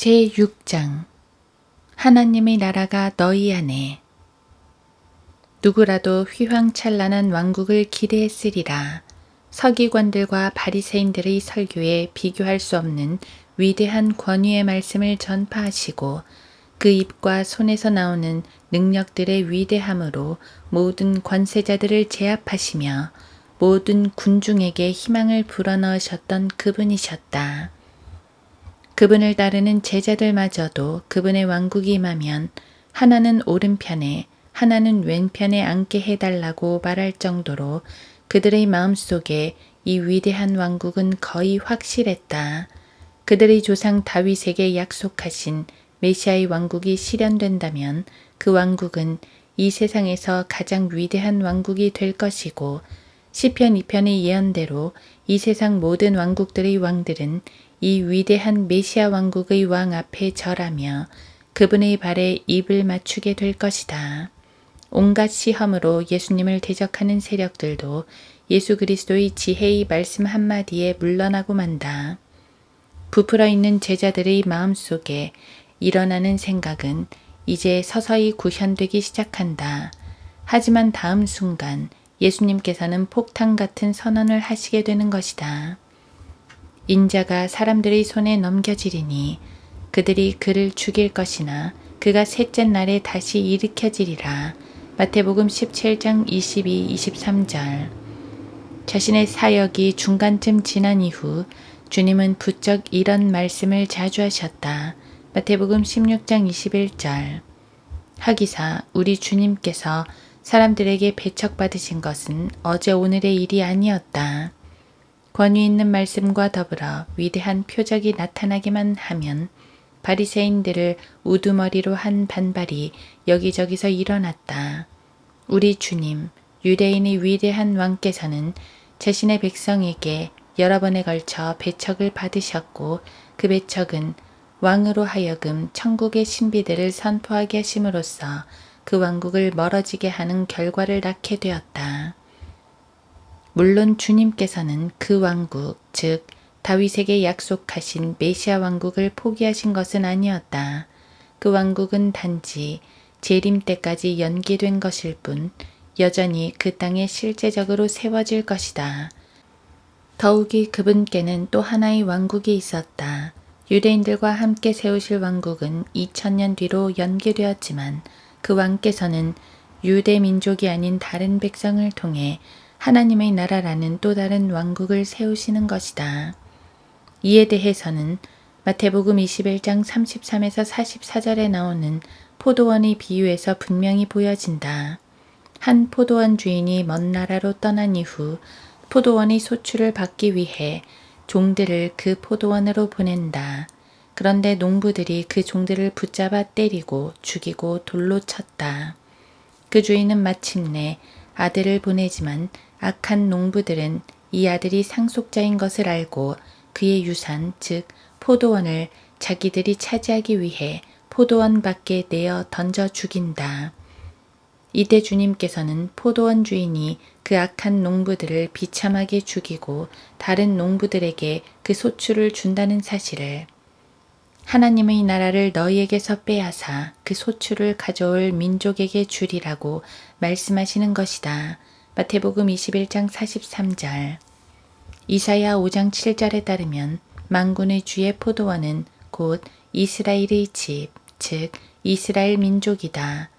제6장 하나님의 나라가 너희 안에. 누구라도 휘황찬란한 왕국을 기대했으리라. 서기관들과 바리새인들의 설교에 비교할 수 없는 위대한 권위의 말씀을 전파하시고 그 입과 손에서 나오는 능력들의 위대함으로 모든 권세자들을 제압하시며 모든 군중에게 희망을 불어넣으셨던 그분이셨다. 그분을 따르는 제자들마저도 그분의 왕국이 임하면 하나는 오른편에 하나는 왼편에 앉게 해달라고 말할 정도로 그들의 마음속에 이 위대한 왕국은 거의 확실했다. 그들의 조상 다윗에게 약속하신 메시아의 왕국이 실현된다면 그 왕국은 이 세상에서 가장 위대한 왕국이 될 것이고 시편 2편의 예언대로 이 세상 모든 왕국들의 왕들은 이 위대한 메시아 왕국의 왕 앞에 절하며 그분의 발에 입을 맞추게 될 것이다. 온갖 시험으로 예수님을 대적하는 세력들도 예수 그리스도의 지혜의 말씀 한마디에 물러나고 만다. 부풀어 있는 제자들의 마음속에 일어나는 생각은 이제 서서히 구현되기 시작한다. 하지만 다음 순간 예수님께서는 폭탄 같은 선언을 하시게 되는 것이다. 인자가 사람들의 손에 넘겨지리니 그들이 그를 죽일 것이나 그가 셋째 날에 다시 일으켜지리라. 마태복음 17장 22, 23절. 자신의 사역이 중간쯤 지난 이후 주님은 부쩍 이런 말씀을 자주 하셨다. 마태복음 16장 21절. 하기사 우리 주님께서 사람들에게 배척받으신 것은 어제 오늘의 일이 아니었다. 권위 있는 말씀과 더불어 위대한 표적이 나타나기만 하면 바리새인들을 우두머리로 한 반발이 여기저기서 일어났다. 우리 주님, 유대인의 위대한 왕께서는 자신의 백성에게 여러 번에 걸쳐 배척을 받으셨고 그 배척은 왕으로 하여금 천국의 신비들을 선포하게 하심으로써 그 왕국을 멀어지게 하는 결과를 낳게 되었다. 물론 주님께서는 그 왕국, 즉 다윗에게 약속하신 메시아 왕국을 포기하신 것은 아니었다. 그 왕국은 단지 재림 때까지 연기된 것일 뿐 여전히 그 땅에 실제적으로 세워질 것이다. 더욱이 그분께는 또 하나의 왕국이 있었다. 유대인들과 함께 세우실 왕국은 2000년 뒤로 연기되었지만 그 왕께서는 유대 민족이 아닌 다른 백성을 통해 하나님의 나라라는 또 다른 왕국을 세우시는 것이다. 이에 대해서는 마태복음 21장 33에서 44절에 나오는 포도원의 비유에서 분명히 보여진다. 한 포도원 주인이 먼 나라로 떠난 이후 포도원의 소출을 받기 위해 종들을 그 포도원으로 보낸다. 그런데 농부들이 그 종들을 붙잡아 때리고 죽이고 돌로 쳤다. 그 주인은 마침내 아들을 보내지만 악한 농부들은 이 아들이 상속자인 것을 알고 그의 유산, 즉 포도원을 자기들이 차지하기 위해 포도원 밖에 내어 던져 죽인다. 이때 주님께서는 포도원 주인이 그 악한 농부들을 비참하게 죽이고 다른 농부들에게 그 소출을 준다는 사실을, 하나님의 나라를 너희에게서 빼앗아 그 소출을 가져올 민족에게 주리라고 말씀하시는 것이다. 마태복음 21장 43절. 이사야 5장 7절에 따르면 만군의 주의 포도원은 곧 이스라엘의 집, 즉 이스라엘 민족이다.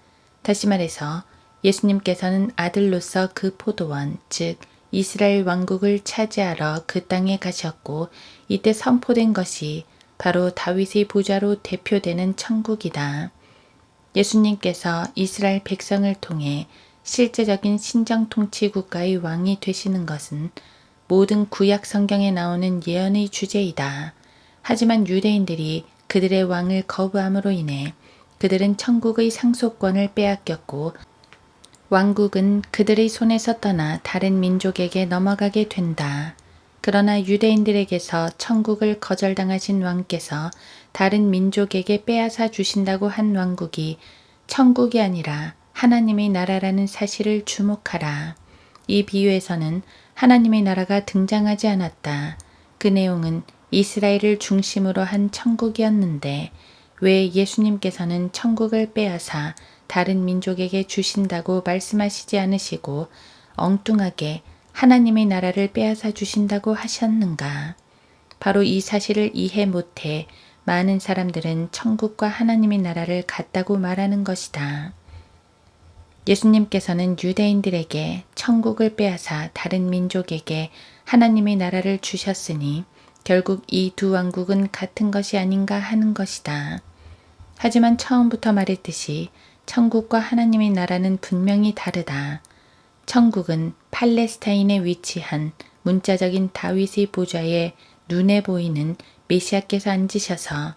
다시 말해서 예수님께서는 아들로서 그 포도원, 즉 이스라엘 왕국을 차지하러 그 땅에 가셨고 이때 선포된 것이 바로 다윗의 보좌로 대표되는 천국이다. 예수님께서 이스라엘 백성을 통해 실제적인 신정통치 국가의 왕이 되시는 것은 모든 구약 성경에 나오는 예언의 주제이다. 하지만 유대인들이 그들의 왕을 거부함으로 인해 그들은 천국의 상속권을 빼앗겼고 왕국은 그들의 손에서 떠나 다른 민족에게 넘어가게 된다. 그러나 유대인들에게서 천국을 거절당하신 왕께서 다른 민족에게 빼앗아 주신다고 한 왕국이 천국이 아니라 하나님의 나라라는 사실을 주목하라. 이 비유에서는 하나님의 나라가 등장하지 않았다. 그 내용은 이스라엘을 중심으로 한 천국이었는데 왜 예수님께서는 천국을 빼앗아 다른 민족에게 주신다고 말씀하시지 않으시고 엉뚱하게 하나님의 나라를 빼앗아 주신다고 하셨는가? 바로 이 사실을 이해 못해 많은 사람들은 천국과 하나님의 나라를 같다고 말하는 것이다. 예수님께서는 유대인들에게 천국을 빼앗아 다른 민족에게 하나님의 나라를 주셨으니 결국 이 두 왕국은 같은 것이 아닌가 하는 것이다. 하지만 처음부터 말했듯이 천국과 하나님의 나라는 분명히 다르다. 천국은 팔레스타인에 위치한 문자적인 다윗의 보좌에 눈에 보이는 메시아께서 앉으셔서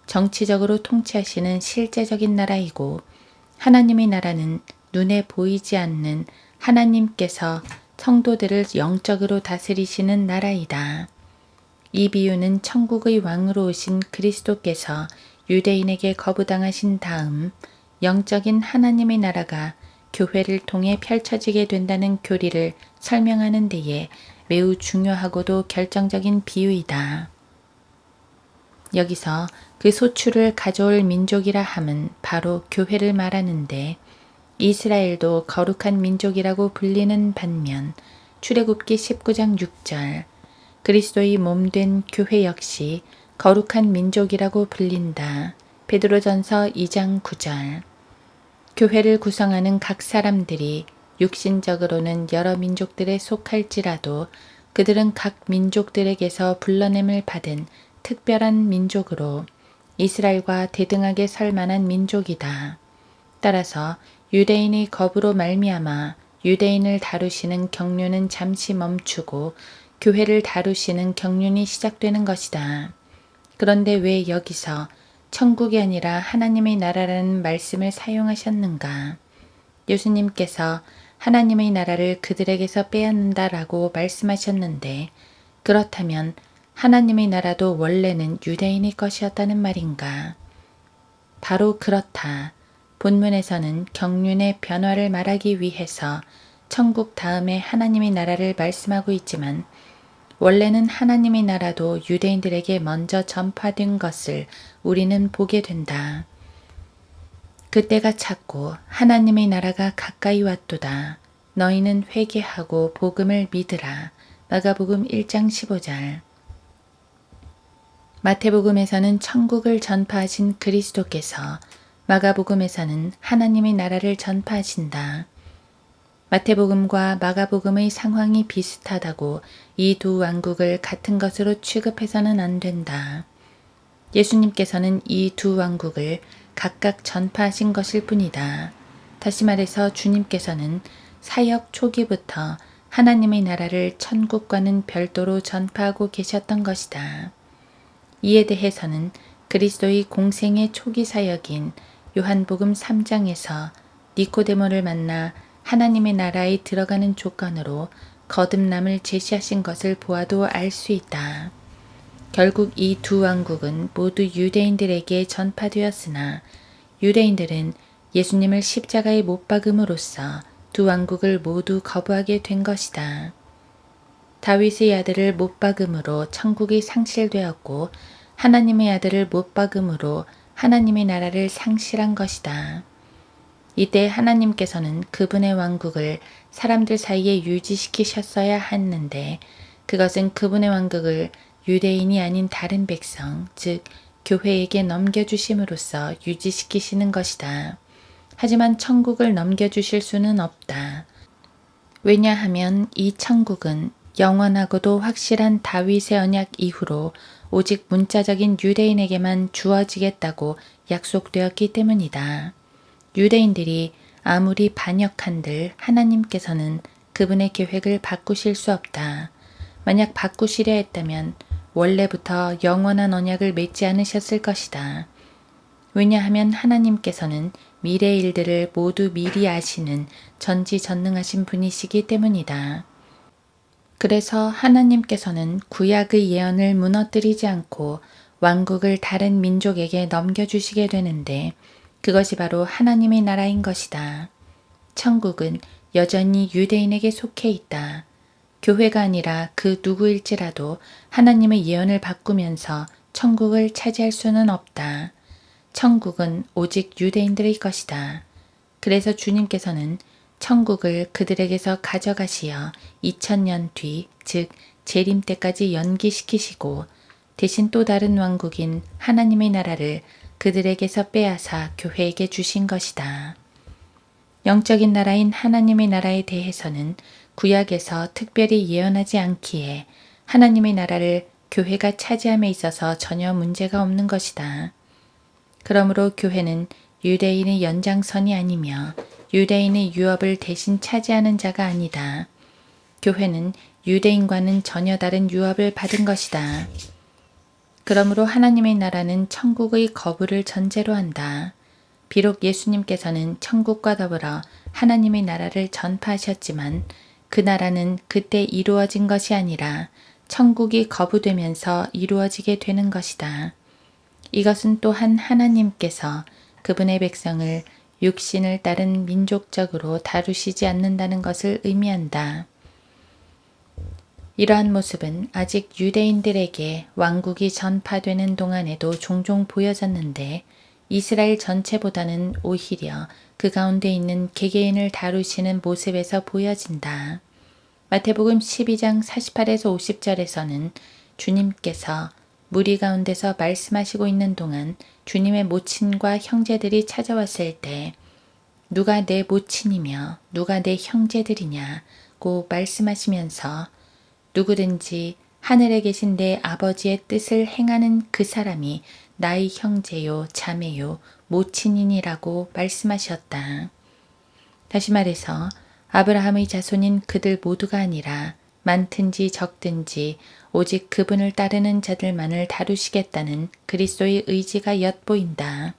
정치적으로 통치하시는 실제적인 나라이고, 하나님의 나라는 눈에 보이지 않는 하나님께서 성도들을 영적으로 다스리시는 나라이다. 이 비유는 천국의 왕으로 오신 그리스도께서 유대인에게 거부당하신 다음 영적인 하나님의 나라가 교회를 통해 펼쳐지게 된다는 교리를 설명하는 데에 매우 중요하고도 결정적인 비유이다. 여기서 그 소출을 가져올 민족이라 함은 바로 교회를 말하는데, 이스라엘도 거룩한 민족이라고 불리는 반면 출애굽기 19장 6절 그리스도의 몸된 교회 역시 거룩한 민족이라고 불린다. 베드로전서 2장 9절 교회를 구성하는 각 사람들이 육신적으로는 여러 민족들에 속할지라도 그들은 각 민족들에게서 불러냄을 받은 특별한 민족으로 이스라엘과 대등하게 설 만한 민족이다. 따라서 유대인의 겁으로 말미암아 유대인을 다루시는 경륜은 잠시 멈추고 교회를 다루시는 경륜이 시작되는 것이다. 그런데 왜 여기서 천국이 아니라 하나님의 나라라는 말씀을 사용하셨는가? 예수님께서 하나님의 나라를 그들에게서 빼앗는다라고 말씀하셨는데, 그렇다면 하나님의 나라도 원래는 유대인의 것이었다는 말인가? 바로 그렇다. 본문에서는 경륜의 변화를 말하기 위해서 천국 다음에 하나님의 나라를 말씀하고 있지만, 원래는 하나님의 나라도 유대인들에게 먼저 전파된 것을 우리는 보게 된다. 그때가 찼고 하나님의 나라가 가까이 왔도다. 너희는 회개하고 복음을 믿으라. 마가복음 1장 15절. 마태복음에서는 천국을 전파하신 그리스도께서, 마가복음에서는 하나님의 나라를 전파하신다. 마태복음과 마가복음의 상황이 비슷하다고 이 두 왕국을 같은 것으로 취급해서는 안 된다. 예수님께서는 이 두 왕국을 각각 전파하신 것일 뿐이다. 다시 말해서 주님께서는 사역 초기부터 하나님의 나라를 천국과는 별도로 전파하고 계셨던 것이다. 이에 대해서는 그리스도의 공생의 초기 사역인 요한복음 3장에서 니코데모를 만나 하나님의 나라에 들어가는 조건으로 거듭남을 제시하신 것을 보아도 알 수 있다. 결국 이 두 왕국은 모두 유대인들에게 전파되었으나 유대인들은 예수님을 십자가에 못 박음으로써 두 왕국을 모두 거부하게 된 것이다. 다윗의 아들을 못 박음으로 천국이 상실되었고, 하나님의 아들을 못 박음으로 하나님의 나라를 상실한 것이다. 이때 하나님께서는 그분의 왕국을 사람들 사이에 유지시키셨어야 했는데, 그것은 그분의 왕국을 유대인이 아닌 다른 백성, 즉 교회에게 넘겨주심으로써 유지시키시는 것이다. 하지만 천국을 넘겨주실 수는 없다. 왜냐하면 이 천국은 영원하고도 확실한 다윗의 언약 이후로 오직 문자적인 유대인에게만 주어지겠다고 약속되었기 때문이다. 유대인들이 아무리 반역한들 하나님께서는 그분의 계획을 바꾸실 수 없다. 만약 바꾸시려 했다면 원래부터 영원한 언약을 맺지 않으셨을 것이다. 왜냐하면 하나님께서는 미래의 일들을 모두 미리 아시는 전지전능하신 분이시기 때문이다. 그래서 하나님께서는 구약의 예언을 무너뜨리지 않고 왕국을 다른 민족에게 넘겨주시게 되는데, 그것이 바로 하나님의 나라인 것이다. 천국은 여전히 유대인에게 속해 있다. 교회가 아니라 그 누구일지라도 하나님의 예언을 바꾸면서 천국을 차지할 수는 없다. 천국은 오직 유대인들의 것이다. 그래서 주님께서는 천국을 그들에게서 가져가시어 2000년 뒤, 즉 재림 때까지 연기시키시고 대신 또 다른 왕국인 하나님의 나라를 그들에게서 빼앗아 교회에게 주신 것이다. 영적인 나라인 하나님의 나라에 대해서는 구약에서 특별히 예언하지 않기에 하나님의 나라를 교회가 차지함에 있어서 전혀 문제가 없는 것이다. 그러므로 교회는 유대인의 연장선이 아니며 유대인의 유업을 대신 차지하는 자가 아니다. 교회는 유대인과는 전혀 다른 유업을 받은 것이다. 그러므로 하나님의 나라는 천국의 거부를 전제로 한다. 비록 예수님께서는 천국과 더불어 하나님의 나라를 전파하셨지만 그 나라는 그때 이루어진 것이 아니라 천국이 거부되면서 이루어지게 되는 것이다. 이것은 또한 하나님께서 그분의 백성을 육신을 따른 민족적으로 다루시지 않는다는 것을 의미한다. 이러한 모습은 아직 유대인들에게 왕국이 전파되는 동안에도 종종 보여졌는데 이스라엘 전체보다는 오히려 그 가운데 있는 개개인을 다루시는 모습에서 보여진다. 마태복음 12장 48에서 50절에서는 주님께서 무리 가운데서 말씀하시고 있는 동안 주님의 모친과 형제들이 찾아왔을 때 누가 내 모친이며 누가 내 형제들이냐고 말씀하시면서 누구든지 하늘에 계신 내 아버지의 뜻을 행하는 그 사람이 나의 형제요 자매요 모친이니라고 말씀하셨다. 다시 말해서 아브라함의 자손인 그들 모두가 아니라 많든지 적든지 오직 그분을 따르는 자들만을 다루시겠다는 그리스도의 의지가 엿보인다.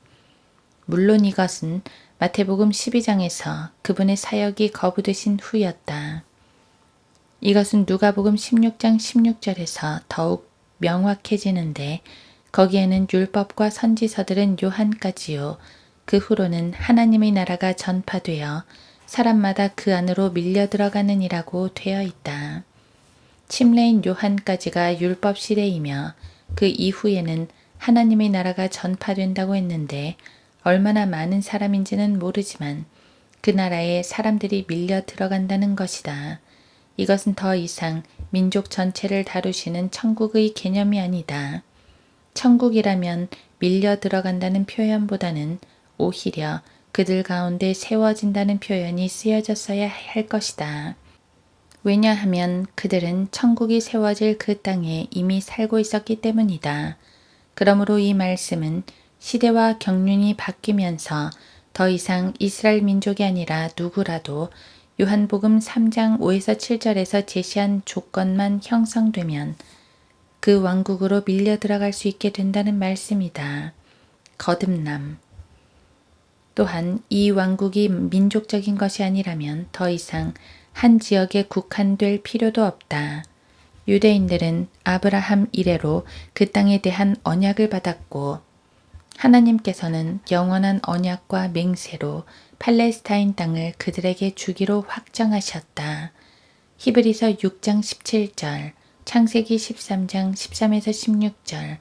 물론 이것은 마태복음 12장에서 그분의 사역이 거부되신 후였다. 이것은 누가복음 16장 16절에서 더욱 명확해지는데 거기에는 율법과 선지서들은 요한까지요. 그 후로는 하나님의 나라가 전파되어 사람마다 그 안으로 밀려 들어가느니라고 되어 있다. 침례인 요한까지가 율법 시대이며 그 이후에는 하나님의 나라가 전파된다고 했는데 얼마나 많은 사람인지는 모르지만 그 나라에 사람들이 밀려 들어간다는 것이다. 이것은 더 이상 민족 전체를 다루시는 천국의 개념이 아니다. 천국이라면 밀려 들어간다는 표현보다는 오히려 그들 가운데 세워진다는 표현이 쓰여졌어야 할 것이다. 왜냐하면 그들은 천국이 세워질 그 땅에 이미 살고 있었기 때문이다. 그러므로 이 말씀은 시대와 경륜이 바뀌면서 더 이상 이스라엘 민족이 아니라 누구라도 요한복음 3장 5에서 7절에서 제시한 조건만 형성되면 그 왕국으로 밀려 들어갈 수 있게 된다는 말씀이다. 거듭남. 또한 이 왕국이 민족적인 것이 아니라면 더 이상 한 지역에 국한될 필요도 없다. 유대인들은 아브라함 이래로 그 땅에 대한 언약을 받았고 하나님께서는 영원한 언약과 맹세로 팔레스타인 땅을 그들에게 주기로 확정하셨다. 히브리서 6장 17절, 창세기 13장 13에서 16절,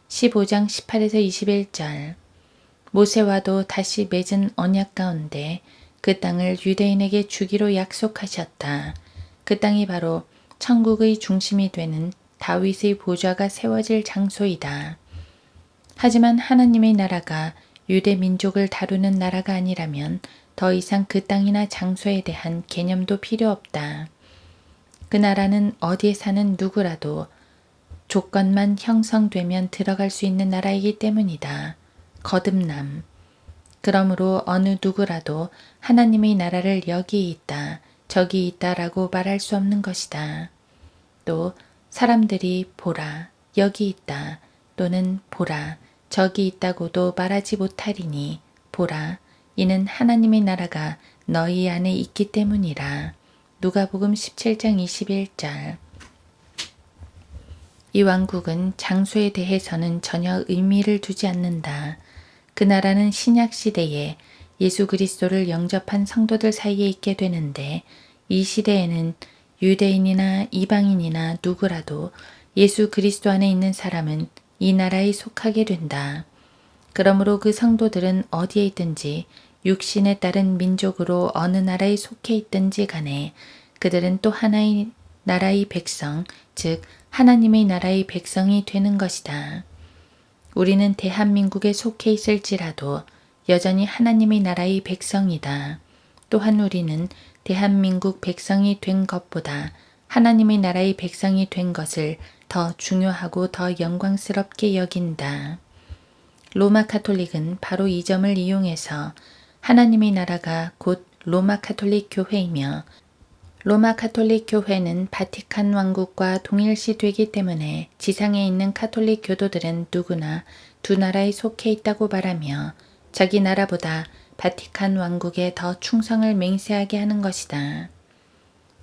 15장 18에서 21절. 모세와도 다시 맺은 언약 가운데 그 땅을 유대인에게 주기로 약속하셨다. 그 땅이 바로 천국의 중심이 되는 다윗의 보좌가 세워질 장소이다. 하지만 하나님의 나라가 유대 민족을 다루는 나라가 아니라면 더 이상 그 땅이나 장소에 대한 개념도 필요 없다. 그 나라는 어디에 사는 누구라도 조건만 형성되면 들어갈 수 있는 나라이기 때문이다. 거듭남. 그러므로 어느 누구라도 하나님의 나라를 여기 있다, 저기 있다라고 말할 수 없는 것이다. 또 사람들이 보라, 여기 있다, 또는 보라, 저기 있다고도 말하지 못하리니 보라, 이는 하나님의 나라가 너희 안에 있기 때문이라. 누가복음 17장 21절. 이 왕국은 장소에 대해서는 전혀 의미를 두지 않는다. 그 나라는 신약 시대에 예수 그리스도를 영접한 성도들 사이에 있게 되는데 이 시대에는 유대인이나 이방인이나 누구라도 예수 그리스도 안에 있는 사람은 이 나라에 속하게 된다. 그러므로 그 성도들은 어디에 있든지 육신에 따른 민족으로 어느 나라에 속해 있든지 간에 그들은 또 하나의 나라의 백성, 즉 하나님의 나라의 백성이 되는 것이다. 우리는 대한민국에 속해 있을지라도 여전히 하나님의 나라의 백성이다. 또한 우리는 대한민국 백성이 된 것보다 하나님의 나라의 백성이 된 것을 더 중요하고 더 영광스럽게 여긴다. 로마 카톨릭은 바로 이 점을 이용해서 하나님의 나라가 곧 로마 카톨릭 교회이며 로마 카톨릭 교회는 바티칸 왕국과 동일시되기 때문에 지상에 있는 카톨릭 교도들은 누구나 두 나라에 속해 있다고 말하며 자기 나라보다 바티칸 왕국에 더 충성을 맹세하게 하는 것이다.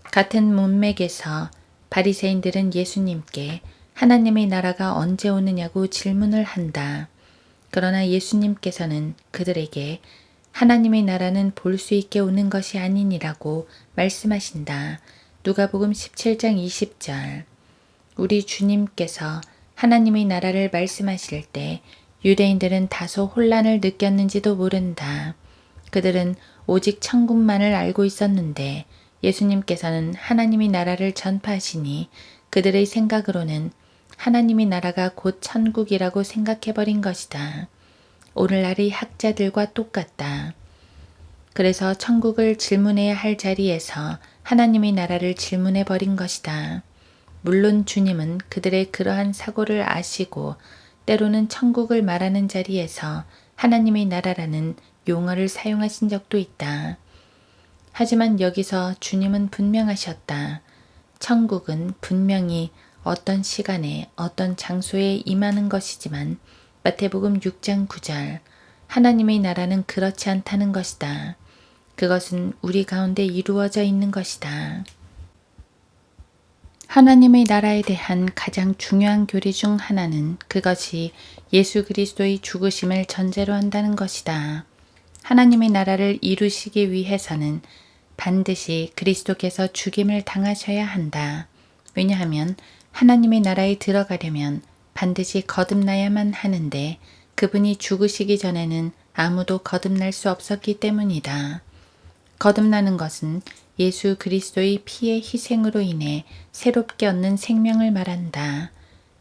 같은 문맥에서 바리새인들은 예수님께 하나님의 나라가 언제 오느냐고 질문을 한다. 그러나 예수님께서는 그들에게 하나님의 나라는 볼 수 있게 오는 것이 아니니라고 말씀하신다. 누가복음 17장 20절. 우리 주님께서 하나님의 나라를 말씀하실 때 유대인들은 다소 혼란을 느꼈는지도 모른다. 그들은 오직 천국만을 알고 있었는데 예수님께서는 하나님의 나라를 전파하시니 그들의 생각으로는 하나님의 나라가 곧 천국이라고 생각해버린 것이다. 오늘날의 학자들과 똑같다. 그래서 천국을 질문해야 할 자리에서 하나님의 나라를 질문해 버린 것이다. 물론 주님은 그들의 그러한 사고를 아시고 때로는 천국을 말하는 자리에서 하나님의 나라라는 용어를 사용하신 적도 있다. 하지만 여기서 주님은 분명하셨다. 천국은 분명히 어떤 시간에 어떤 장소에 임하는 것이지만 마태복음 6장 9절 하나님의 나라는 그렇지 않다는 것이다. 그것은 우리 가운데 이루어져 있는 것이다. 하나님의 나라에 대한 가장 중요한 교리 중 하나는 그것이 예수 그리스도의 죽으심을 전제로 한다는 것이다. 하나님의 나라를 이루시기 위해서는 반드시 그리스도께서 죽임을 당하셔야 한다. 왜냐하면 하나님의 나라에 들어가려면 반드시 거듭나야만 하는데 그분이 죽으시기 전에는 아무도 거듭날 수 없었기 때문이다. 거듭나는 것은 예수 그리스도의 피의 희생으로 인해 새롭게 얻는 생명을 말한다.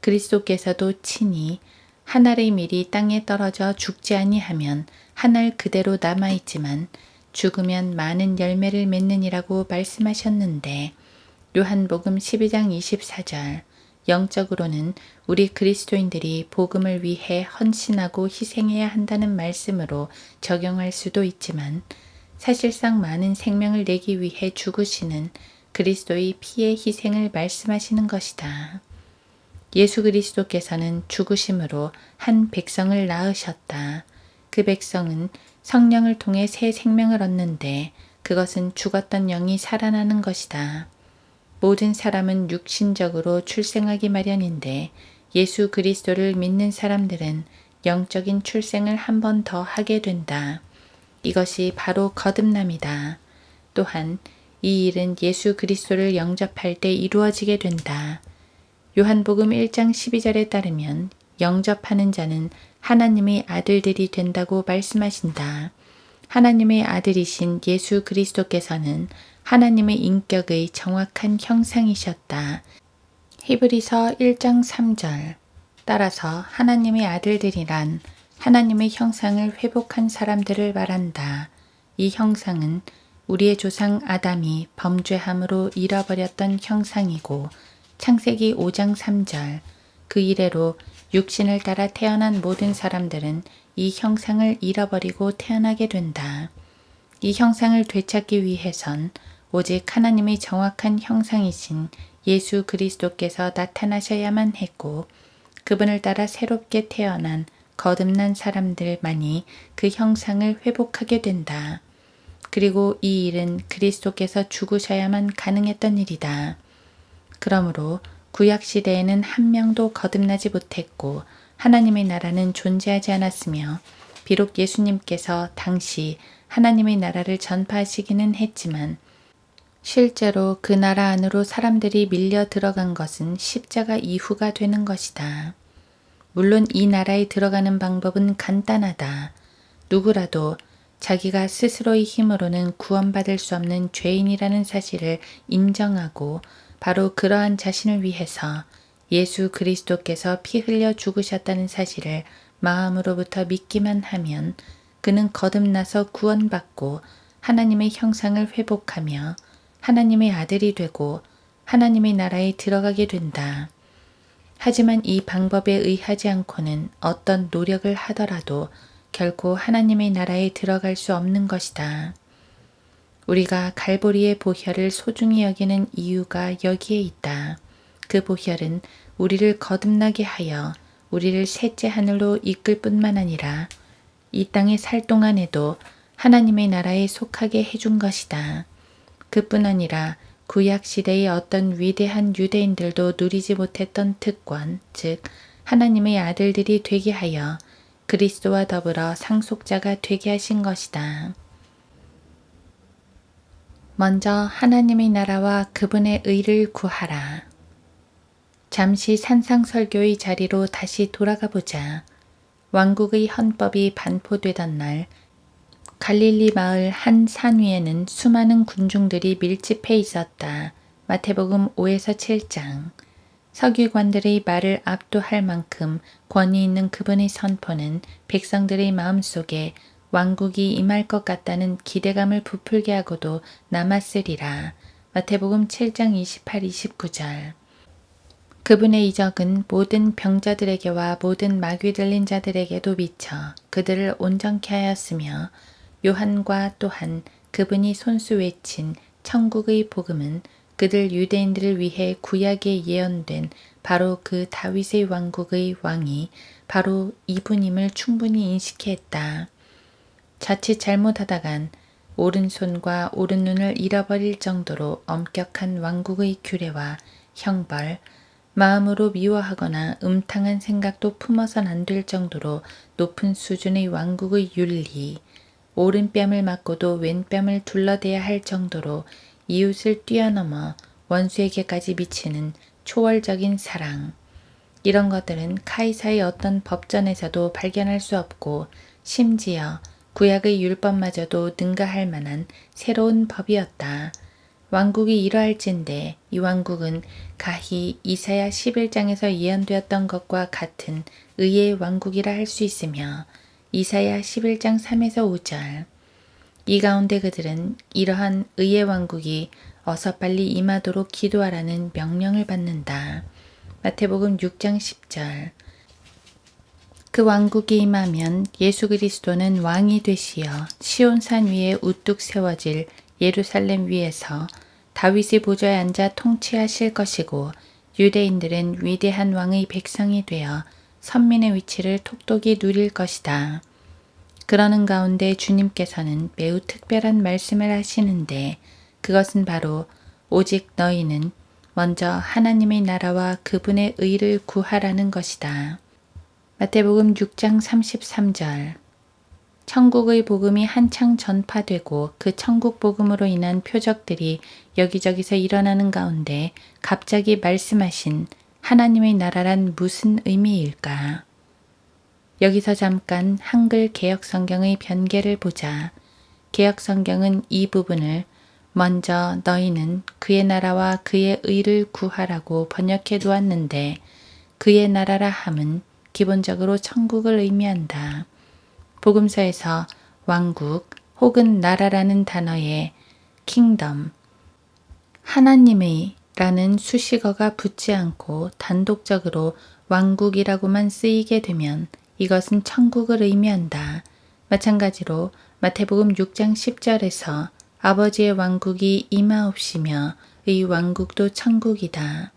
그리스도께서도 친히 한 알의 밀이 땅에 떨어져 죽지 아니하면 한 알 그대로 남아있지만 죽으면 많은 열매를 맺느니라고 말씀하셨는데 요한복음 12장 24절 영적으로는 우리 그리스도인들이 복음을 위해 헌신하고 희생해야 한다는 말씀으로 적용할 수도 있지만 사실상 많은 생명을 내기 위해 죽으시는 그리스도의 피의 희생을 말씀하시는 것이다. 예수 그리스도께서는 죽으심으로 한 백성을 낳으셨다. 그 백성은 성령을 통해 새 생명을 얻는데 그것은 죽었던 영이 살아나는 것이다. 모든 사람은 육신적으로 출생하기 마련인데 예수 그리스도를 믿는 사람들은 영적인 출생을 한 번 더 하게 된다. 이것이 바로 거듭남이다. 또한 이 일은 예수 그리스도를 영접할 때 이루어지게 된다. 요한복음 1장 12절에 따르면 영접하는 자는 하나님의 아들들이 된다고 말씀하신다. 하나님의 아들이신 예수 그리스도께서는 하나님의 인격의 정확한 형상이셨다. 히브리서 1장 3절. 따라서 하나님의 아들들이란 하나님의 형상을 회복한 사람들을 말한다. 이 형상은 우리의 조상 아담이 범죄함으로 잃어버렸던 형상이고 창세기 5장 3절 그 이래로 육신을 따라 태어난 모든 사람들은 이 형상을 잃어버리고 태어나게 된다. 이 형상을 되찾기 위해선 오직 하나님의 정확한 형상이신 예수 그리스도께서 나타나셔야만 했고 그분을 따라 새롭게 태어난 거듭난 사람들만이 그 형상을 회복하게 된다. 그리고 이 일은 그리스도께서 죽으셔야만 가능했던 일이다. 그러므로 구약시대에는 한 명도 거듭나지 못했고 하나님의 나라는 존재하지 않았으며 비록 예수님께서 당시 하나님의 나라를 전파하시기는 했지만 실제로 그 나라 안으로 사람들이 밀려 들어간 것은 십자가 이후가 되는 것이다. 물론 이 나라에 들어가는 방법은 간단하다. 누구라도 자기가 스스로의 힘으로는 구원받을 수 없는 죄인이라는 사실을 인정하고 바로 그러한 자신을 위해서 예수 그리스도께서 피 흘려 죽으셨다는 사실을 마음으로부터 믿기만 하면 그는 거듭나서 구원받고 하나님의 형상을 회복하며 하나님의 아들이 되고 하나님의 나라에 들어가게 된다. 하지만 이 방법에 의하지 않고는 어떤 노력을 하더라도 결코 하나님의 나라에 들어갈 수 없는 것이다. 우리가 갈보리의 보혈을 소중히 여기는 이유가 여기에 있다. 그 보혈은 우리를 거듭나게 하여 우리를 셋째 하늘로 이끌 뿐만 아니라 이 땅에 살 동안에도 하나님의 나라에 속하게 해준 것이다. 그뿐 아니라 구약 시대의 어떤 위대한 유대인들도 누리지 못했던 특권, 즉 하나님의 아들들이 되게 하여 그리스도와 더불어 상속자가 되게 하신 것이다. 먼저 하나님의 나라와 그분의 의를 구하라. 잠시 산상설교의 자리로 다시 돌아가 보자. 왕국의 헌법이 반포되던 날 갈릴리 마을 한 산 위에는 수많은 군중들이 밀집해 있었다. 마태복음 5에서 7장. 서기관들의 말을 압도할 만큼 권위 있는 그분의 선포는 백성들의 마음속에 왕국이 임할 것 같다는 기대감을 부풀게 하고도 남았으리라. 마태복음 7장 28, 29절. 그분의 이적은 모든 병자들에게와 모든 마귀 들린 자들에게도 미쳐 그들을 온전케 하였으며 요한과 또한 그분이 손수 외친 천국의 복음은 그들 유대인들을 위해 구약에 예언된 바로 그 다윗의 왕국의 왕이 바로 이분임을 충분히 인식해 했다. 자칫 잘못하다간 오른손과 오른눈을 잃어버릴 정도로 엄격한 왕국의 규례와 형벌, 마음으로 미워하거나 음탕한 생각도 품어선 안 될 정도로 높은 수준의 왕국의 윤리, 오른뺨을 맞고도 왼뺨을 둘러대야 할 정도로 이웃을 뛰어넘어 원수에게까지 미치는 초월적인 사랑. 이런 것들은 카이사의 어떤 법전에서도 발견할 수 없고 심지어 구약의 율법마저도 능가할 만한 새로운 법이었다. 왕국이 이러할진대 이 왕국은 가히 이사야 11장에서 예언되었던 것과 같은 의의 왕국이라 할 수 있으며 이사야 11장 3에서 5절. 이 가운데 그들은 이러한 의의 왕국이 어서 빨리 임하도록 기도하라는 명령을 받는다. 마태복음 6장 10절. 그 왕국이 임하면 예수 그리스도는 왕이 되시어 시온산 위에 우뚝 세워질 예루살렘 위에서 다윗의 보좌에 앉아 통치하실 것이고 유대인들은 위대한 왕의 백성이 되어 선민의 위치를 톡톡히 누릴 것이다. 그러는 가운데 주님께서는 매우 특별한 말씀을 하시는데 그것은 바로 오직 너희는 먼저 하나님의 나라와 그분의 의를 구하라는 것이다. 마태복음 6장 33절. 천국의 복음이 한창 전파되고 그 천국 복음으로 인한 표적들이 여기저기서 일어나는 가운데 갑자기 말씀하신 하나님의 나라란 무슨 의미일까? 여기서 잠깐 한글 개역성경의 변계를 보자. 개역성경은 이 부분을 먼저 너희는 그의 나라와 그의 의를 구하라고 번역해 두었는데 그의 나라라 함은 기본적으로 천국을 의미한다. 복음서에서 왕국 혹은 나라라는 단어에 킹덤, 하나님의 라는 수식어가 붙지 않고 단독적으로 왕국이라고만 쓰이게 되면 이것은 천국을 의미한다. 마찬가지로 마태복음 6장 10절에서 아버지의 왕국이 임하옵시며 의 왕국도 천국이다.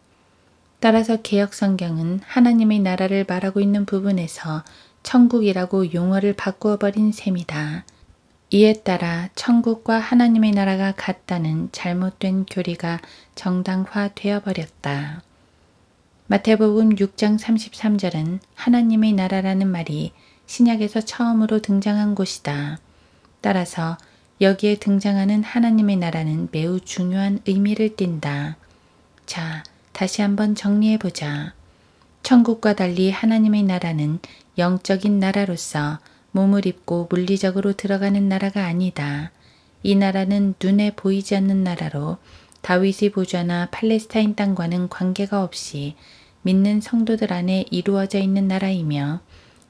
따라서 개역성경은 하나님의 나라를 말하고 있는 부분에서 천국이라고 용어를 바꾸어 버린 셈이다. 이에 따라 천국과 하나님의 나라가 같다는 잘못된 교리가 정당화되어 버렸다. 마태복음 6장 33절은 하나님의 나라라는 말이 신약에서 처음으로 등장한 곳이다. 따라서 여기에 등장하는 하나님의 나라는 매우 중요한 의미를 띈다. 자, 다시 한번 정리해보자. 천국과 달리 하나님의 나라는 영적인 나라로서 몸을 입고 물리적으로 들어가는 나라가 아니다. 이 나라는 눈에 보이지 않는 나라로 다윗의 보좌나 팔레스타인 땅과는 관계가 없이 믿는 성도들 안에 이루어져 있는 나라이며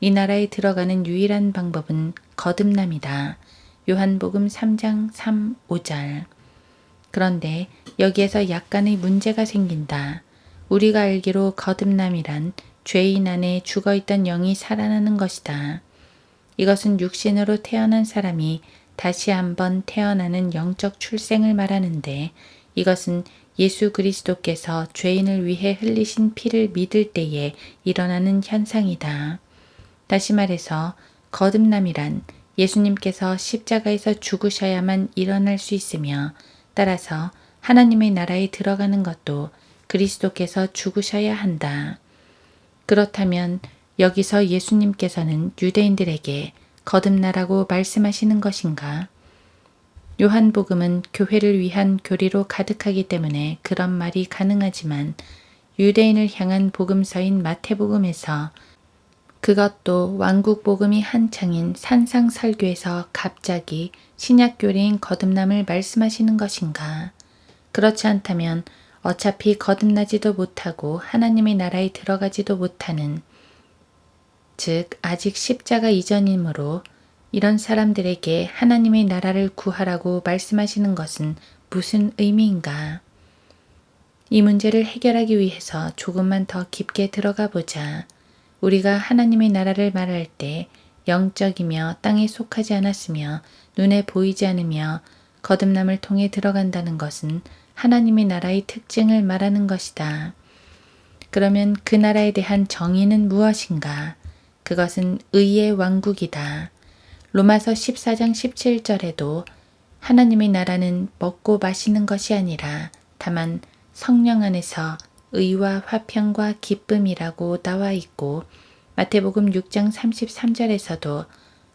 이 나라에 들어가는 유일한 방법은 거듭남이다. 요한복음 3장 3, 5절. 그런데 여기에서 약간의 문제가 생긴다. 우리가 알기로 거듭남이란 죄인 안에 죽어있던 영이 살아나는 것이다. 이것은 육신으로 태어난 사람이 다시 한번 태어나는 영적 출생을 말하는데 이것은 예수 그리스도께서 죄인을 위해 흘리신 피를 믿을 때에 일어나는 현상이다. 다시 말해서 거듭남이란 예수님께서 십자가에서 죽으셔야만 일어날 수 있으며 따라서 하나님의 나라에 들어가는 것도 그리스도께서 죽으셔야 한다. 그렇다면 여기서 예수님께서는 유대인들에게 거듭나라고 말씀하시는 것인가? 요한복음은 교회를 위한 교리로 가득하기 때문에 그런 말이 가능하지만 유대인을 향한 복음서인 마태복음에서 그것도 왕국복음이 한창인 산상설교에서 갑자기 신약교리인 거듭남을 말씀하시는 것인가? 그렇지 않다면 어차피 거듭나지도 못하고 하나님의 나라에 들어가지도 못하는 즉 아직 십자가 이전이므로 이런 사람들에게 하나님의 나라를 구하라고 말씀하시는 것은 무슨 의미인가? 이 문제를 해결하기 위해서 조금만 더 깊게 들어가 보자. 우리가 하나님의 나라를 말할 때 영적이며 땅에 속하지 않았으며 눈에 보이지 않으며 거듭남을 통해 들어간다는 것은 하나님의 나라의 특징을 말하는 것이다. 그러면 그 나라에 대한 정의는 무엇인가? 그것은 의의 왕국이다. 로마서 14장 17절에도 하나님의 나라는 먹고 마시는 것이 아니라 다만 성령 안에서 의와 화평과 기쁨이라고 나와 있고 마태복음 6장 33절에서도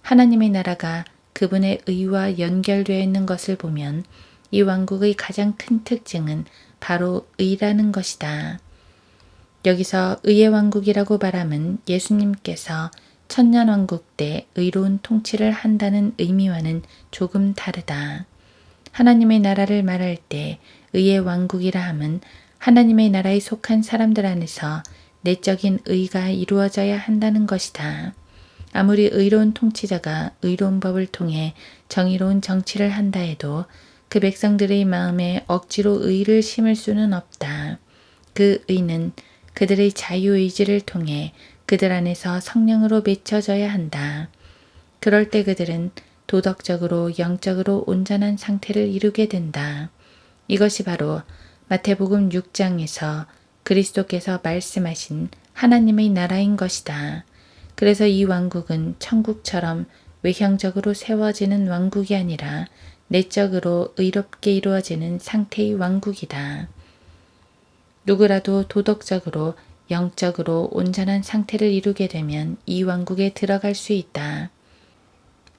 하나님의 나라가 그분의 의와 연결되어 있는 것을 보면 이 왕국의 가장 큰 특징은 바로 의라는 것이다. 여기서 의의 왕국이라고 말함은 예수님께서 천년왕국 때 의로운 통치를 한다는 의미와는 조금 다르다. 하나님의 나라를 말할 때 의의 왕국이라 함은 하나님의 나라에 속한 사람들 안에서 내적인 의가 이루어져야 한다는 것이다. 아무리 의로운 통치자가 의로운 법을 통해 정의로운 정치를 한다 해도 그 백성들의 마음에 억지로 의를 심을 수는 없다. 그 의는 그들의 자유의지를 통해 그들 안에서 성령으로 맺혀져야 한다. 그럴 때 그들은 도덕적으로 영적으로 온전한 상태를 이루게 된다. 이것이 바로 마태복음 6장에서 그리스도께서 말씀하신 하나님의 나라인 것이다. 그래서 이 왕국은 천국처럼 외형적으로 세워지는 왕국이 아니라 내적으로 의롭게 이루어지는 상태의 왕국이다. 누구라도 도덕적으로 영적으로 온전한 상태를 이루게 되면 이 왕국에 들어갈 수 있다.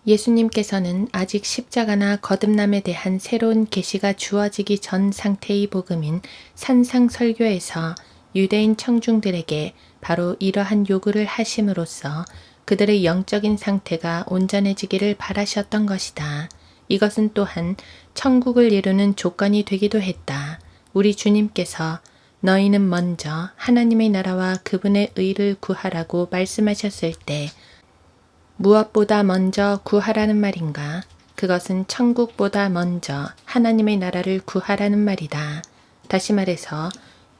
예수님께서는 아직 십자가나 거듭남에 대한 새로운 계시가 주어지기 전 상태의 복음인 산상설교에서 유대인 청중들에게 바로 이러한 요구를 하심으로써 그들의 영적인 상태가 온전해지기를 바라셨던 것이다. 이것은 또한 천국을 이루는 조건이 되기도 했다. 우리 주님께서 너희는 먼저 하나님의 나라와 그분의 의를 구하라고 말씀하셨을 때 무엇보다 먼저 구하라는 말인가? 그것은 천국보다 먼저 하나님의 나라를 구하라는 말이다. 다시 말해서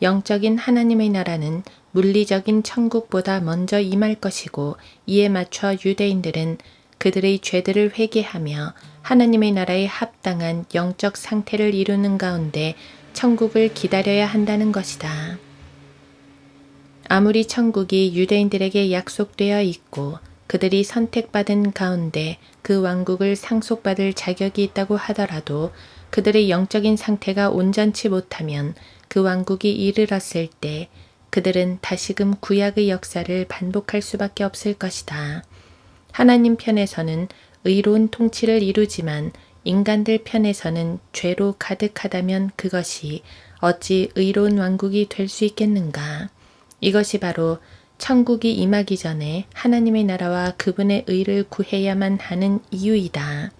영적인 하나님의 나라는 물리적인 천국보다 먼저 임할 것이고 이에 맞춰 유대인들은 그들의 죄들을 회개하며 하나님의 나라에 합당한 영적 상태를 이루는 가운데 천국을 기다려야 한다는 것이다. 아무리 천국이 유대인들에게 약속되어 있고 그들이 선택받은 가운데 그 왕국을 상속받을 자격이 있다고 하더라도 그들의 영적인 상태가 온전치 못하면 그 왕국이 이르렀을 때 그들은 다시금 구약의 역사를 반복할 수밖에 없을 것이다. 하나님 편에서는 의로운 통치를 이루지만 인간들 편에서는 죄로 가득하다면 그것이 어찌 의로운 왕국이 될 수 있겠는가? 이것이 바로 천국이 임하기 전에 하나님의 나라와 그분의 의를 구해야만 하는 이유이다.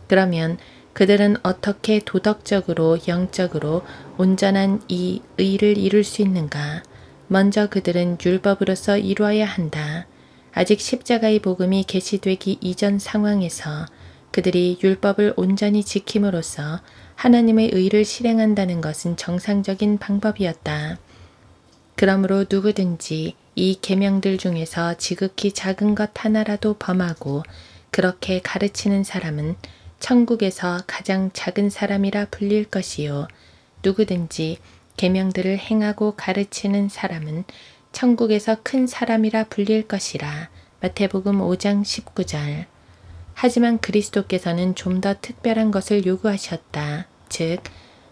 그러면 그들은 어떻게 도덕적으로 영적으로 온전한 이 의를 이룰 수 있는가? 먼저 그들은 율법으로서 이루어야 한다. 아직 십자가의 복음이 계시되기 이전 상황에서 그들이 율법을 온전히 지킴으로써 하나님의 의를 실행한다는 것은 정상적인 방법이었다. 그러므로 누구든지 이 계명들 중에서 지극히 작은 것 하나라도 범하고 그렇게 가르치는 사람은 천국에서 가장 작은 사람이라 불릴 것이요. 누구든지 계명들을 행하고 가르치는 사람은 천국에서 큰 사람이라 불릴 것이라. 마태복음 5장 19절. 하지만 그리스도께서는 좀 더 특별한 것을 요구하셨다. 즉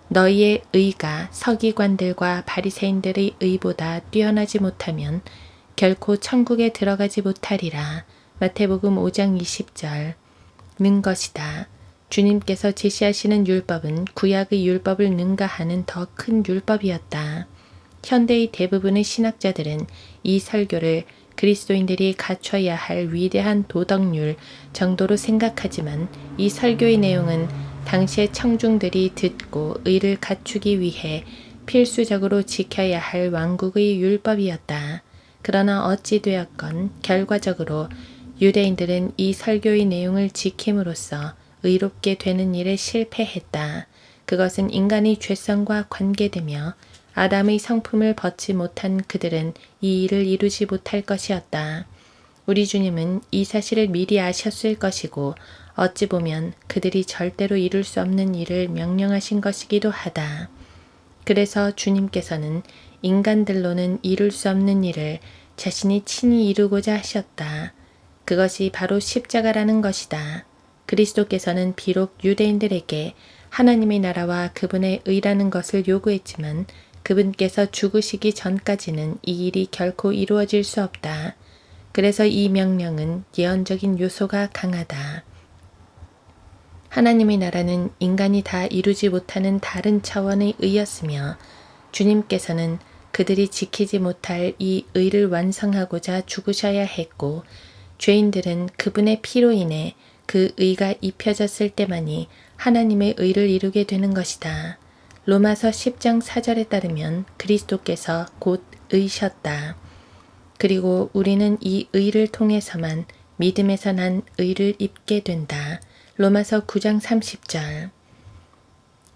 너희의 의가 서기관들과 바리새인들의 의보다 뛰어나지 못하면 결코 천국에 들어가지 못하리라. 마태복음 5장 20절. 는 것이다. 주님께서 제시하시는 율법은 구약의 율법을 능가하는 더 큰 율법이었다. 현대의 대부분의 신학자들은 이 설교를 그리스도인들이 갖춰야 할 위대한 도덕률 정도로 생각하지만 이 설교의 내용은 당시의 청중들이 듣고 의를 갖추기 위해 필수적으로 지켜야 할 왕국의 율법이었다. 그러나 어찌 되었건 결과적으로 유대인들은 이 설교의 내용을 지킴으로써 의롭게 되는 일에 실패했다. 그것은 인간의 죄성과 관계되며 아담의 성품을 벗지 못한 그들은 이 일을 이루지 못할 것이었다. 우리 주님은 이 사실을 미리 아셨을 것이고 어찌 보면 그들이 절대로 이룰 수 없는 일을 명령하신 것이기도 하다. 그래서 주님께서는 인간들로는 이룰 수 없는 일을 자신이 친히 이루고자 하셨다. 그것이 바로 십자가라는 것이다. 그리스도께서는 비록 유대인들에게 하나님의 나라와 그분의 의라는 것을 요구했지만 그분께서 죽으시기 전까지는 이 일이 결코 이루어질 수 없다. 그래서 이 명령은 예언적인 요소가 강하다. 하나님의 나라는 인간이 다 이루지 못하는 다른 차원의 의였으며 주님께서는 그들이 지키지 못할 이 의를 완성하고자 죽으셔야 했고 죄인들은 그분의 피로 인해 그 의가 입혀졌을 때만이 하나님의 의를 이루게 되는 것이다. 로마서 10장 4절에 따르면 그리스도께서 곧 의셨다. 그리고 우리는 이 의를 통해서만 믿음에서 난 의를 입게 된다. 로마서 9장 30절.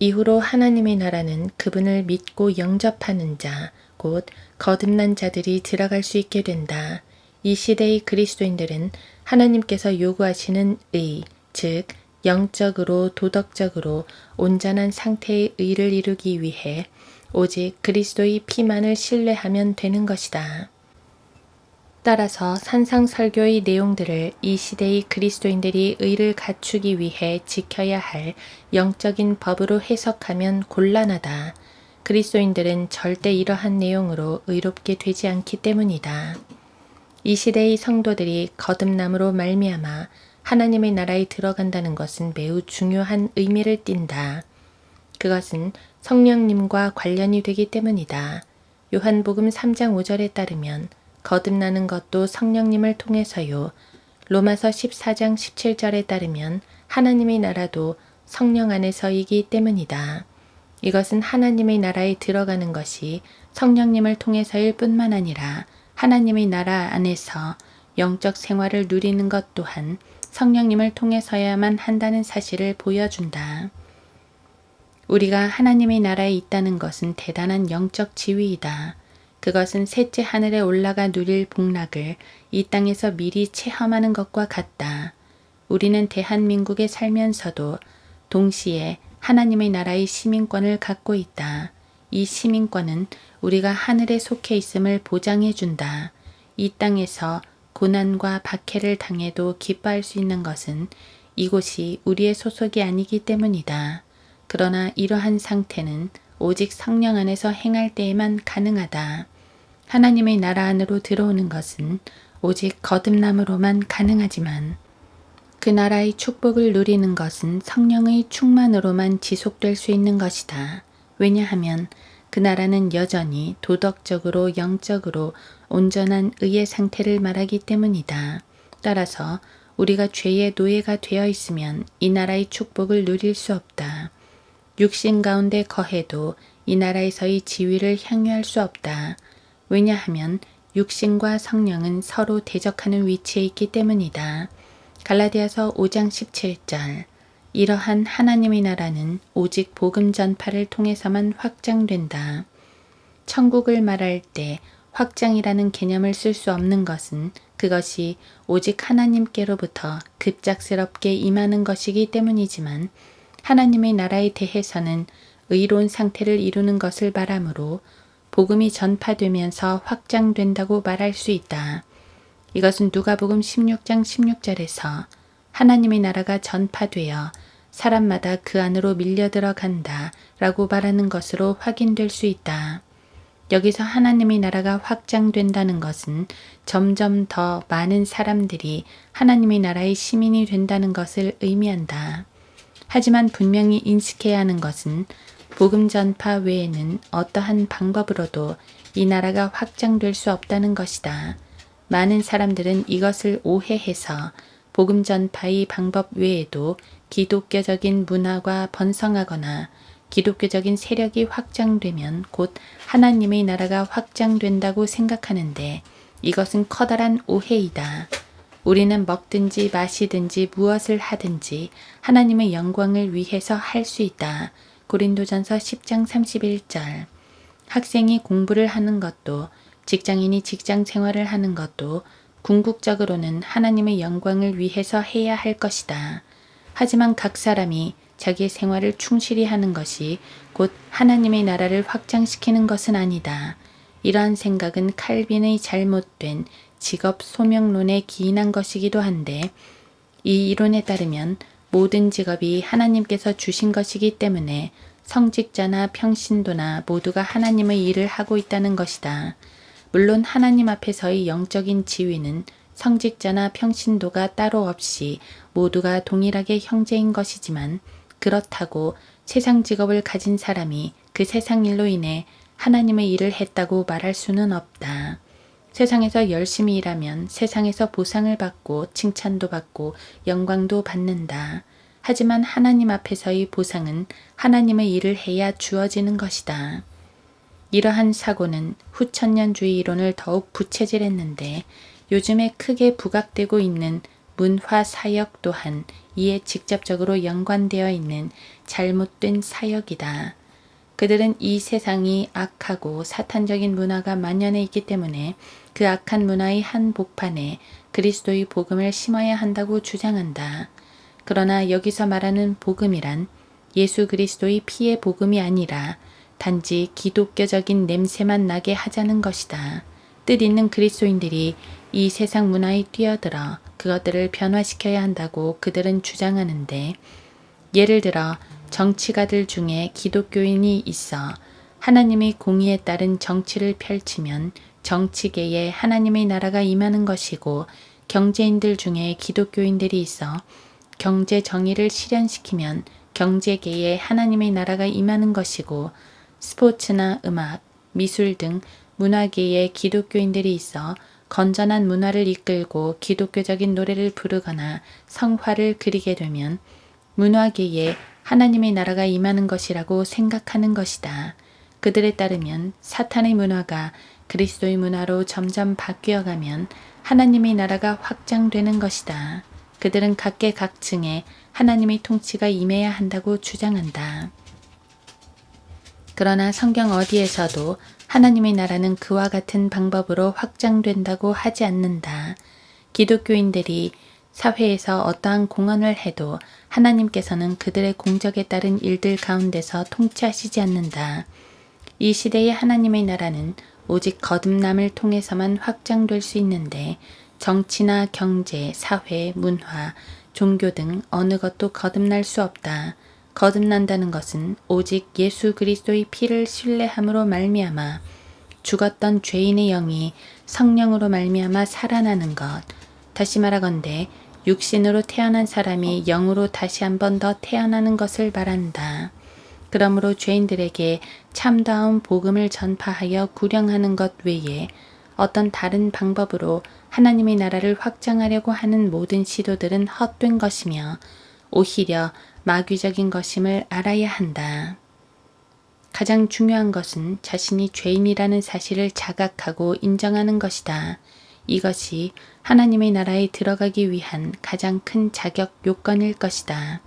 이후로 하나님의 나라는 그분을 믿고 영접하는 자, 곧 거듭난 자들이 들어갈 수 있게 된다. 이 시대의 그리스도인들은 하나님께서 요구하시는 의, 즉 영적으로 도덕적으로 온전한 상태의 의를 이루기 위해 오직 그리스도의 피만을 신뢰하면 되는 것이다. 따라서 산상설교의 내용들을 이 시대의 그리스도인들이 의를 갖추기 위해 지켜야 할 영적인 법으로 해석하면 곤란하다. 그리스도인들은 절대 이러한 내용으로 의롭게 되지 않기 때문이다. 이 시대의 성도들이 거듭남으로 말미암아 하나님의 나라에 들어간다는 것은 매우 중요한 의미를 띈다. 그것은 성령님과 관련이 되기 때문이다. 요한복음 3장 5절에 따르면 거듭나는 것도 성령님을 통해서요. 로마서 14장 17절에 따르면 하나님의 나라도 성령 안에서이기 때문이다. 이것은 하나님의 나라에 들어가는 것이 성령님을 통해서일 뿐만 아니라 하나님의 나라 안에서 영적 생활을 누리는 것 또한 성령님을 통해서야만 한다는 사실을 보여준다. 우리가 하나님의 나라에 있다는 것은 대단한 영적 지위이다. 그것은 셋째 하늘에 올라가 누릴 복락을 이 땅에서 미리 체험하는 것과 같다. 우리는 대한민국에 살면서도 동시에 하나님의 나라의 시민권을 갖고 있다. 이 시민권은 우리가 하늘에 속해 있음을 보장해 준다. 이 땅에서 고난과 박해를 당해도 기뻐할 수 있는 것은 이곳이 우리의 소속이 아니기 때문이다. 그러나 이러한 상태는 오직 성령 안에서 행할 때에만 가능하다. 하나님의 나라 안으로 들어오는 것은 오직 거듭남으로만 가능하지만 그 나라의 축복을 누리는 것은 성령의 충만으로만 지속될 수 있는 것이다. 왜냐하면 그 나라는 여전히 도덕적으로 영적으로 온전한 의의 상태를 말하기 때문이다. 따라서 우리가 죄의 노예가 되어 있으면 이 나라의 축복을 누릴 수 없다. 육신 가운데 거해도 이 나라에서의 지위를 향유할 수 없다. 왜냐하면 육신과 성령은 서로 대적하는 위치에 있기 때문이다. 갈라디아서 5장 17절. 이러한 하나님의 나라는 오직 복음 전파를 통해서만 확장된다. 천국을 말할 때 확장이라는 개념을 쓸 수 없는 것은 그것이 오직 하나님께로부터 급작스럽게 임하는 것이기 때문이지만 하나님의 나라에 대해서는 의로운 상태를 이루는 것을 말하므로 복음이 전파되면서 확장된다고 말할 수 있다. 이것은 누가복음 16장 16절에서 하나님의 나라가 전파되어 사람마다 그 안으로 밀려 들어간다 라고 말하는 것으로 확인될 수 있다. 여기서 하나님의 나라가 확장된다는 것은 점점 더 많은 사람들이 하나님의 나라의 시민이 된다는 것을 의미한다. 하지만 분명히 인식해야 하는 것은 복음 전파 외에는 어떠한 방법으로도 이 나라가 확장될 수 없다는 것이다. 많은 사람들은 이것을 오해해서 복음 전파의 방법 외에도 기독교적인 문화가 번성하거나 기독교적인 세력이 확장되면 곧 하나님의 나라가 확장된다고 생각하는데 이것은 커다란 오해이다. 우리는 먹든지 마시든지 무엇을 하든지 하나님의 영광을 위해서 할 수 있다. 고린도전서 10장 31절. 학생이 공부를 하는 것도 직장인이 직장 생활을 하는 것도 궁극적으로는 하나님의 영광을 위해서 해야 할 것이다. 하지만 각 사람이 자기의 생활을 충실히 하는 것이 곧 하나님의 나라를 확장시키는 것은 아니다. 이러한 생각은 칼빈의 잘못된 직업 소명론에 기인한 것이기도 한데 이 이론에 따르면 모든 직업이 하나님께서 주신 것이기 때문에 성직자나 평신도나 모두가 하나님의 일을 하고 있다는 것이다. 물론 하나님 앞에서의 영적인 지위는 성직자나 평신도가 따로 없이 모두가 동일하게 형제인 것이지만 그렇다고 세상 직업을 가진 사람이 그 세상 일로 인해 하나님의 일을 했다고 말할 수는 없다. 세상에서 열심히 일하면 세상에서 보상을 받고 칭찬도 받고 영광도 받는다. 하지만 하나님 앞에서의 보상은 하나님의 일을 해야 주어지는 것이다. 이러한 사고는 후천년주의 이론을 더욱 부채질했는데 요즘에 크게 부각되고 있는 문화 사역 또한 이에 직접적으로 연관되어 있는 잘못된 사역이다. 그들은 이 세상이 악하고 사탄적인 문화가 만연해 있기 때문에 그 악한 문화의 한 복판에 그리스도의 복음을 심어야 한다고 주장한다. 그러나 여기서 말하는 복음이란 예수 그리스도의 피의 복음이 아니라 단지 기독교적인 냄새만 나게 하자는 것이다. 뜻 있는 그리스도인들이 이 세상 문화에 뛰어들어 그것들을 변화시켜야 한다고 그들은 주장하는데 예를 들어 정치가들 중에 기독교인이 있어 하나님의 공의에 따른 정치를 펼치면 정치계에 하나님의 나라가 임하는 것이고 경제인들 중에 기독교인들이 있어 경제 정의를 실현시키면 경제계에 하나님의 나라가 임하는 것이고 스포츠나 음악, 미술 등 문화계에 기독교인들이 있어 건전한 문화를 이끌고 기독교적인 노래를 부르거나 성화를 그리게 되면 문화계에 하나님의 나라가 임하는 것이라고 생각하는 것이다. 그들에 따르면 사탄의 문화가 그리스도의 문화로 점점 바뀌어가면 하나님의 나라가 확장되는 것이다. 그들은 각계각층에 하나님의 통치가 임해야 한다고 주장한다. 그러나 성경 어디에서도 하나님의 나라는 그와 같은 방법으로 확장된다고 하지 않는다. 기독교인들이 사회에서 어떠한 공헌을 해도 하나님께서는 그들의 공적에 따른 일들 가운데서 통치하시지 않는다. 이 시대의 하나님의 나라는 오직 거듭남을 통해서만 확장될 수 있는데 정치나 경제, 사회, 문화, 종교 등 어느 것도 거듭날 수 없다. 거듭난다는 것은 오직 예수 그리스도의 피를 신뢰함으로 말미암아 죽었던 죄인의 영이 성령으로 말미암아 살아나는 것. 다시 말하건대 육신으로 태어난 사람이 영으로 다시 한 번 더 태어나는 것을 말한다. 그러므로 죄인들에게 참다운 복음을 전파하여 구령하는 것 외에 어떤 다른 방법으로 하나님의 나라를 확장하려고 하는 모든 시도들은 헛된 것이며 오히려 마귀적인 것임을 알아야 한다. 가장 중요한 것은 자신이 죄인이라는 사실을 자각하고 인정하는 것이다. 이것이 하나님의 나라에 들어가기 위한 가장 큰 자격 요건일 것이다.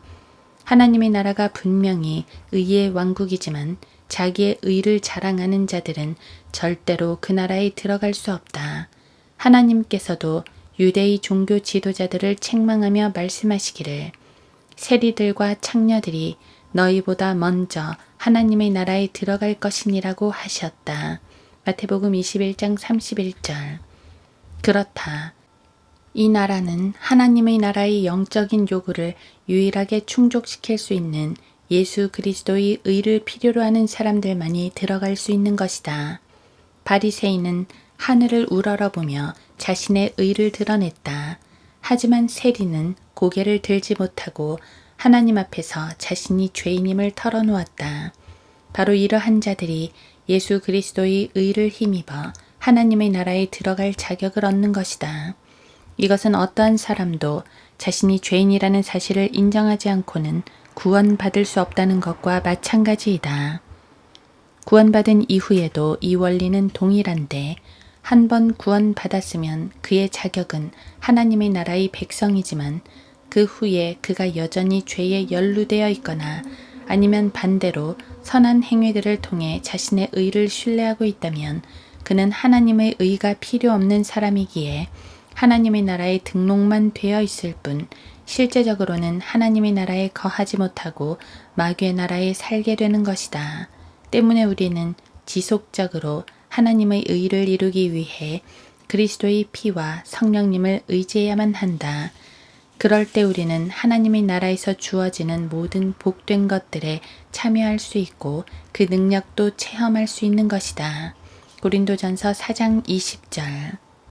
하나님의 나라가 분명히 의의 왕국이지만 자기의 의를 자랑하는 자들은 절대로 그 나라에 들어갈 수 없다. 하나님께서도 유대의 종교 지도자들을 책망하며 말씀하시기를 세리들과 창녀들이 너희보다 먼저 하나님의 나라에 들어갈 것이니라고 하셨다. 마태복음 21장 31절. 그렇다. 이 나라는 하나님의 나라의 영적인 요구를 유일하게 충족시킬 수 있는 예수 그리스도의 의를 필요로 하는 사람들만이 들어갈 수 있는 것이다. 바리새인은 하늘을 우러러보며 자신의 의를 드러냈다. 하지만 세리는 고개를 들지 못하고 하나님 앞에서 자신이 죄인임을 털어놓았다. 바로 이러한 자들이 예수 그리스도의 의를 힘입어 하나님의 나라에 들어갈 자격을 얻는 것이다. 이것은 어떠한 사람도 자신이 죄인이라는 사실을 인정하지 않고는 구원받을 수 없다는 것과 마찬가지이다. 구원받은 이후에도 이 원리는 동일한데 한 번 구원받았으면 그의 자격은 하나님의 나라의 백성이지만 그 후에 그가 여전히 죄에 연루되어 있거나 아니면 반대로 선한 행위들을 통해 자신의 의를 신뢰하고 있다면 그는 하나님의 의가 필요 없는 사람이기에 하나님의 나라에 등록만 되어 있을 뿐 실제적으로는 하나님의 나라에 거하지 못하고 마귀의 나라에 살게 되는 것이다. 때문에 우리는 지속적으로 하나님의 의를 이루기 위해 그리스도의 피와 성령님을 의지해야만 한다. 그럴 때 우리는 하나님의 나라에서 주어지는 모든 복된 것들에 참여할 수 있고 그 능력도 체험할 수 있는 것이다. 고린도전서 4장 20절.